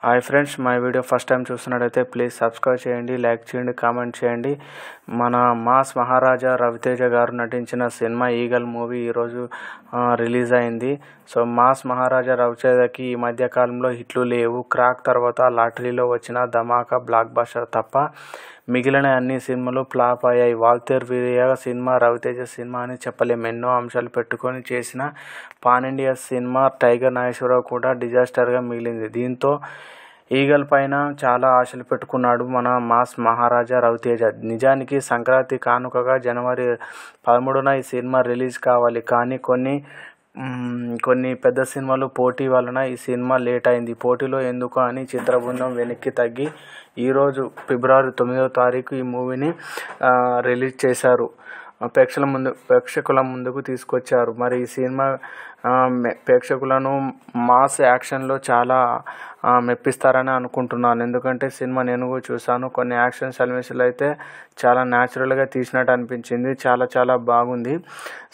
Hi friends, మా video first time చూస్తున్నట్టయితే please subscribe చేయండి, లైక్ చేయండి, కామెంట్ చేయండి. మన మాస్ మహారాజా రవితేజ గారు నటించిన సినిమా ఈగల్ మూవీ ఈరోజు రిలీజ్ అయింది. సో మాస్ మహారాజా రవితేజకి ఈ మధ్య కాలంలో హిట్లు లేవు. క్రాక్ తర్వాత లాటరీలో వచ్చిన ధమాకా బ్లాక్ బస్టర్ తప్ప మిగిలిన అన్ని సినిమాలు ఫ్లాప్ అయ్యాయి. వాల్తేరు వీరయ్య సినిమా రవితేజ సినిమా అని చెప్పలేము. ఎన్నో అంశాలు పెట్టుకొని చేసిన pan India cinema tiger Nageswara Rao కూడా డిజాస్టర్గా మిగిలింది. దీంతో ఈగల్ పైన చాలా ఆశలు పెట్టుకున్నాడు మన మాస్ మహారాజా రవితేజ. నిజానికి సంక్రాంతి కానుకగా జనవరి 13న ఈ సినిమా రిలీజ్ కావాలి. కానీ కొన్ని పెద్ద సినిమాలు పోటీ వలన ఈ సినిమా లేట్ అయింది. పోటీలో ఎందుకు అని చిత్ర బృందం వెనక్కి తగ్గి ఈరోజు ఫిబ్రవరి 9వ తారీఖు ఈ మూవీని రిలీజ్ చేశారు. ప్రేక్షకుల ముందుకు తీసుకొచ్చారు. మరి ఈ సినిమా ప్రేక్షకులను మాస్ యాక్షన్లో చాలా మెప్పిస్తారని అనుకుంటున్నాను. ఎందుకంటే సినిమా నేను కూడా చూశాను. కొన్ని యాక్షన్ సన్నివేశాలు అయితే చాలా న్యాచురల్గా తీసినట్టు అనిపించింది. చాలా బాగుంది.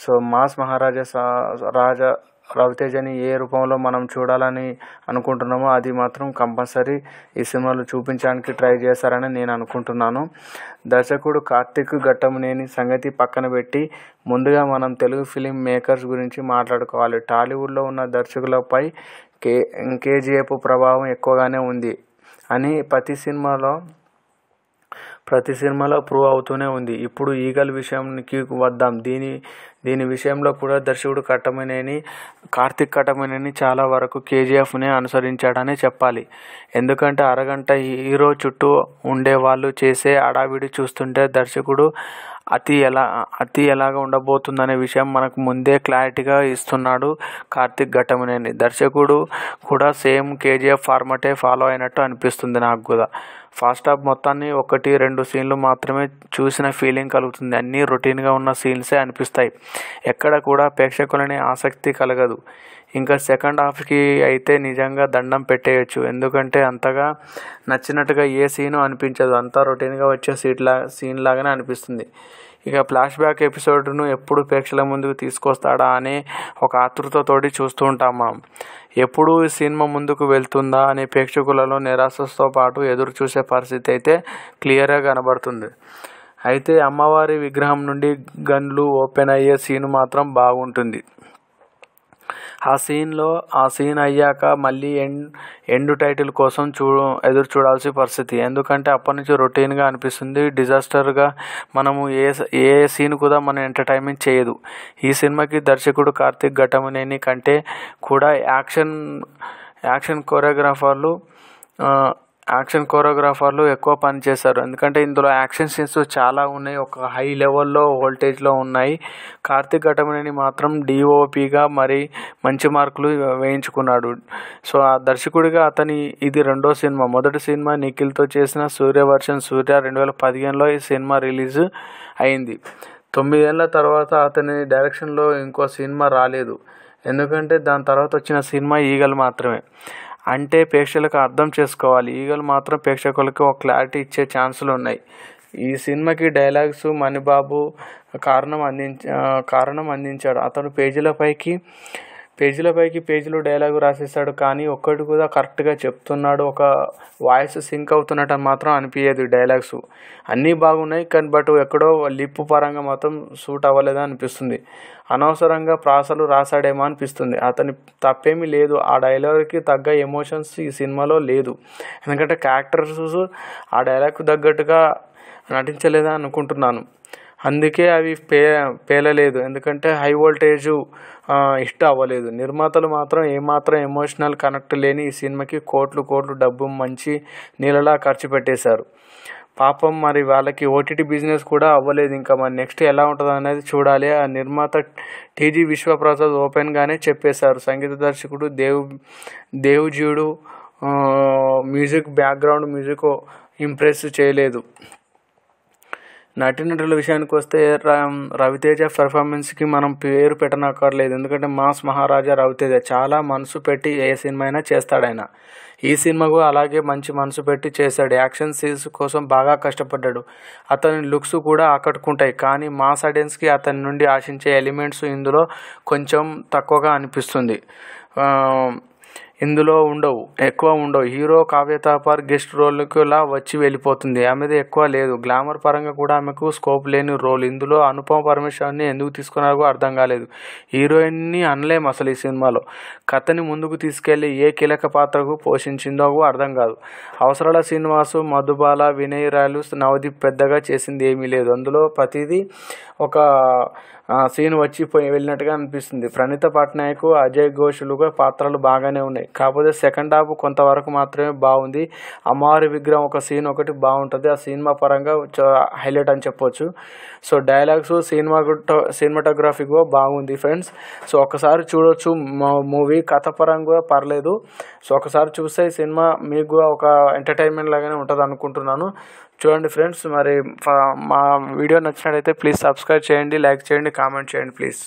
సో మాస్ మహారాజా రవితేజని ఏ రూపంలో మనం చూడాలని అనుకుంటున్నామో అది మాత్రం కంపల్సరీ ఈ సినిమాలో చూపించడానికి ట్రై చేస్తారని నేను అనుకుంటున్నాను. దర్శకుడు కార్తిక్ ఘట్టమనేని సంగతి పక్కన పెట్టి ముందుగా మనం తెలుగు ఫిలిం మేకర్స్ గురించి మాట్లాడుకోవాలి. టాలీవుడ్లో ఉన్న దర్శకులపై కేజీఎఫ్ ప్రభావం ఎక్కువగానే ఉంది అని ప్రతి సినిమాలో ప్రూవ్ అవుతూనే ఉంది. ఇప్పుడు ఈగల్ విషయానికి వద్దాం. దీని విషయంలో కూడా దర్శకుడు కార్తిక్ ఘట్టమనేని చాలా వరకు కేజీఎఫ్నే అనుసరించాడని చెప్పాలి. ఎందుకంటే అరగంట హీరో చుట్టూ ఉండే వాళ్ళు చేసే హడావిడి చూస్తుంటే దర్శకుడు అతి ఎలాగ ఉండబోతుందనే విషయం మనకు ముందే క్లారిటీగా ఇస్తున్నాడు కార్తిక్ ఘట్టమనేని. దర్శకుడు కూడా సేమ్ కేజీఎఫ్ ఫార్మాటే ఫాలో అయినట్టు అనిపిస్తుంది నాకు కూడా. ఫస్ట్ హాఫ్ మొత్తాన్ని 1-2 సీన్లు మాత్రమే చూసిన ఫీలింగ్ కలుగుతుంది. అన్నీ రొటీన్గా ఉన్న సీన్సే అనిపిస్తాయి. ఎక్కడ కూడా ప్రేక్షకులని ఆసక్తి కలగదు. ఇంకా సెకండ్ హాఫ్కి అయితే నిజంగా దండం పెట్టేయచ్చు. ఎందుకంటే అంతగా నచ్చినట్టుగా ఏ సీను అనిపించదు. అంతా రొటీన్గా వచ్చే సీన్ లాగానే అనిపిస్తుంది. ఇక ఫ్లాష్ బ్యాక్ ఎపిసోడ్ను ఎప్పుడు ప్రేక్షకుల ముందుకు తీసుకొస్తాడా అనే ఒక ఆతృతతోటి చూస్తూ ఉంటాం మనం. ఎప్పుడు ఈ సినిమా ముందుకు వెళ్తుందా అనే ప్రేక్షకులలో నిరాశతో పాటు ఎదురు చూసే పరిస్థితి అయితే క్లియర్గా కనబడుతుంది. అయితే అమ్మవారి విగ్రహం నుండి గన్లు ఓపెన్ అయ్యే సీన్ మాత్రం బాగుంటుంది. ఆ సీన్ అయ్యాక మళ్ళీ ఎండ్ టైటిల్ కోసం ఎదురు చూడాల్సిన పరిస్థితి. ఎందుకంటే అప్పటి నుంచి రొటీన్గా అనిపిస్తుంది. డిజాస్టర్గా మనము ఏ సీన్ కూడా మనం ఎంటర్టైన్మెంట్ చేయదు. ఈ సినిమాకి దర్శకుడు కార్తిక్ ఘట్టమనేని కంటే కూడా యాక్షన్ కోరియోగ్రాఫర్లు ఎక్కువ పని చేశారు. ఎందుకంటే ఇందులో యాక్షన్ సీన్స్ చాలా ఉన్నాయి. ఒక హై లెవెల్లో వోల్టేజ్లో ఉన్నాయి. కార్తిక్ ఘట్టమనేని మాత్రం డిఓపిగా మరి మంచి మార్కులు వేయించుకున్నాడు. సో ఆ దర్శకుడిగా ఇది రెండో సినిమా. మొదటి సినిమా నిఖిల్తో చేసిన సూర్య 2015లో ఈ సినిమా రిలీజ్ అయింది. 9 ఏళ్ల తర్వాత అతని డైరెక్షన్లో ఇంకో సినిమా రాలేదు. ఎందుకంటే దాని తర్వాత వచ్చిన సినిమా ఈగల్ మాత్రమే. అంటే ప్రేక్షకులకు అర్థం చేసుకోవాలి. ఈగల్ మాత్రం ప్రేక్షకులకు ఒక క్లారిటీ ఇచ్చే ఛాన్సులు ఉన్నాయి. ఈ సినిమాకి డైలాగ్స్ మణిబాబు కారణం అందించాడు. అతను పేజీలు డైలాగు రాసేస్తాడు. కానీ ఒక్కటి కూడా కరెక్ట్గా చెప్తున్నాడు, ఒక వాయిస్ సింక్ అవుతున్నట్టు మాత్రం అనిపించదు. డైలాగ్స్ అన్నీ బాగున్నాయి కానీ ఎక్కడో లిప్ పరంగా మాత్రం సూట్ అవ్వలేదని అనిపిస్తుంది. అనవసరంగా ప్రాసలు రాశాడేమో అనిపిస్తుంది. అతని తప్పేమీ లేదు. ఆ డైలాగ్కి తగ్గ ఎమోషన్స్ ఈ సినిమాలో లేదు. ఎందుకంటే క్యారెక్టర్స్ ఆ డైలాగ్కు తగ్గట్టుగా నటించలేదని అనుకుంటున్నాను. అందుకే అవి పేలలేదు. ఎందుకంటే హై వోల్టేజు హిట్ అవ్వలేదు. నిర్మాతలు మాత్రం ఏమాత్రం ఎమోషనల్ కనెక్ట్ లేని ఈ సినిమాకి కోట్లు డబ్బు మంచి నీళ్ళలా ఖర్చు పెట్టేశారు. పాపం మరి వాళ్ళకి ఓటీటీ బిజినెస్ కూడా అవ్వలేదు. ఇంకా మరి నెక్స్ట్ ఎలా ఉంటుంది అనేది చూడాలి. ఆ నిర్మాత టీజీ విశ్వప్రసాద్ ఓపెన్గానే చెప్పేశారు. సంగీత దర్శకుడు దేవుజీయుడు బ్యాక్గ్రౌండ్ మ్యూజిక్ ఇంప్రెస్ చేయలేదు. నటీనటుల విషయానికి వస్తే రవితేజ పెర్ఫార్మెన్స్కి మనం పేరు పెట్టనక్కర్లేదు. ఎందుకంటే మాస్ మహారాజా రవితేజ చాలా మనసు పెట్టి ఏ సినిమా అయినా చేస్తాడాయన. ఈ సినిమాకు అలాగే మంచి మనసు పెట్టి చేశాడు. యాక్షన్ సీన్స్ కోసం బాగా కష్టపడ్డాడు. అతని లుక్స్ కూడా ఆకట్టుకుంటాయి. కానీ మాస్ ఆడియన్స్కి అతని నుండి ఆశించే ఎలిమెంట్స్ ఇందులో కొంచెం తక్కువగా అనిపిస్తుంది. ఇందులో ఎక్కువ ఉండవు. హీరో కావ్య థాపర్ గెస్ట్ రోల్కి లా వచ్చి వెళ్ళిపోతుంది. ఆమెది ఎక్కువ లేదు. గ్లామర్ పరంగా కూడా ఆమెకు స్కోప్ లేని రోల్. ఇందులో అనుపమ పరమేశ్వరాన్ని ఎందుకు తీసుకున్నారో అర్థం కాలేదు. హీరోయిన్ని అనలేం అసలు ఈ సినిమాలో. కథని ముందుకు తీసుకెళ్లి ఏ కీలక పాత్రకు పోషించిందో అర్థం కాదు. అవసరాల శ్రీనివాసు, మధుబాల, వినయ్ రాయలు, నవదీప్ పెద్దగా చేసింది ఏమీ లేదు. అందులో ప్రతిదీ ఒక సీన్ వెళ్ళినట్టుగా అనిపిస్తుంది. ప్రణీత పట్నాయక్, అజయ్ ఘోష్లుగా పాత్రలు బాగానే ఉన్నాయి. కాకపోతే సెకండ్ హాఫ్ కొంతవరకు మాత్రమే బాగుంది. అమ్మవారి విగ్రహం ఒక సీన్ ఒకటి బాగుంటుంది. ఆ సినిమా పరంగా హైలైట్ అని చెప్పొచ్చు. సో డైలాగ్స్, సినిమాటోగ్రఫీ కూడా బాగుంది ఫ్రెండ్స్. సో ఒకసారి చూడొచ్చు మూవీ. కథ పరంగా పర్లేదు. సో ఒకసారి చూస్తే ఈ సినిమా మీకు ఒక ఎంటర్టైన్మెంట్ లాగానే ఉంటుంది అనుకుంటున్నాను. చూడండి ఫ్రెండ్స్. మరి మా వీడియో నచ్చినట్లయితే ప్లీజ్ సబ్స్క్రైబ్ చేయండి, లైక్ చేయండి, కామెంట్ చేయండి ప్లీజ్.